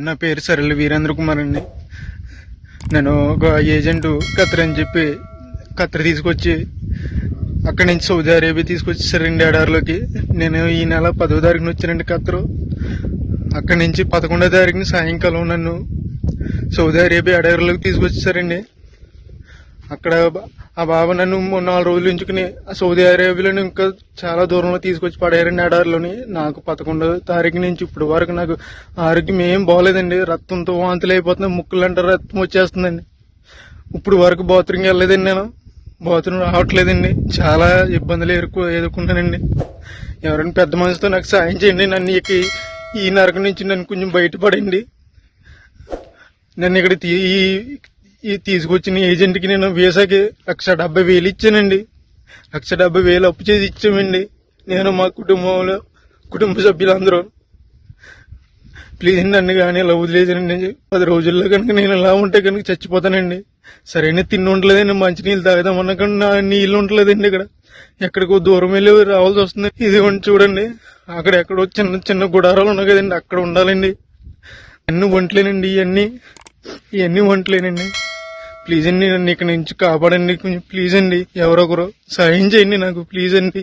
నా పేరు సరళ వీరేంద్ర కుమార్ అండి. నేను ఒక ఏజెంట్ ఖత్తర్ అని చెప్పి ఖత్తర్ తీసుకొచ్చి అక్కడి నుంచి సౌదీ అరేబియా తీసుకొచ్చేసారండి ఎడారిలోకి. నేను ఈ నెల 10వ తారీఖున వచ్చానండి ఖత్తరు. అక్కడి నుంచి 11వ తారీఖున సాయంకాలం నన్ను సౌదీ అరేబియా ఎడారిలోకి తీసుకొచ్చేసారండి. అక్కడ ఆ బాబా నన్ను 4 రోజులు ఉంచుకుని సౌదీ అరేబియాలోని ఇంకా చాలా దూరంలో తీసుకొచ్చి పడేయారండి ఎడారిలోని. నాకు 11వ తారీఖు నుంచి ఇప్పుడు వరకు నాకు ఆరోగ్యం ఏం బాగోలేదండి. రక్తంతో వాంతులు అయిపోతున్నాయి, ముక్కులంటే రక్తం వచ్చేస్తుందండి. ఇప్పుడు వరకు బాత్రూమ్కి వెళ్ళలేదండి, నేను బాత్రూమ్ రావట్లేదండి. చాలా ఇబ్బందులు ఎదుర్కొన్నానండి. ఎవరైనా పెద్ద మనిషితో నాకు సాయం చేయండి. నన్ను ఈ నరకం నుంచి నన్ను కొంచెం బయటపడండి. నన్ను ఇక్కడ తీసుకొచ్చిన ఏజెంట్కి నేను వీసాకి 1,70,000 ఇచ్చానండి. 1,70,000 అప్పు చేసి ఇచ్చామండి, నేను మా కుటుంబ సభ్యులందరూ. ప్లీజ్ నన్ను కానీ ఇలా వదిలేదండి. 10 రోజుల్లో కనుక నేను ఇలా ఉంటే కనుక చచ్చిపోతానండి. సరైన తిండి ఉండలేదండి, మంచినీళ్ళు తాగుదామన్నా కానీ నా నీళ్ళు ఉండలేదండి. ఇక్కడ ఎక్కడికో దూరం వెళ్ళి రావాల్సి వస్తుంది. ఇది చూడండి, అక్కడ ఎక్కడో చిన్న చిన్న గుడారాలు ఉన్నాయి కదండి, అక్కడ ఉండాలండి. అన్ని వంటలేనండి, ఇవన్నీ వంటలేనండి. ప్లీజ్ అండి, నన్ను ఇక్కడ నుంచి కాపాడండి. కొంచెం ప్లీజ్ అండి, ఎవరొకరు సాయం చేయండి నాకు, ప్లీజ్ అండి.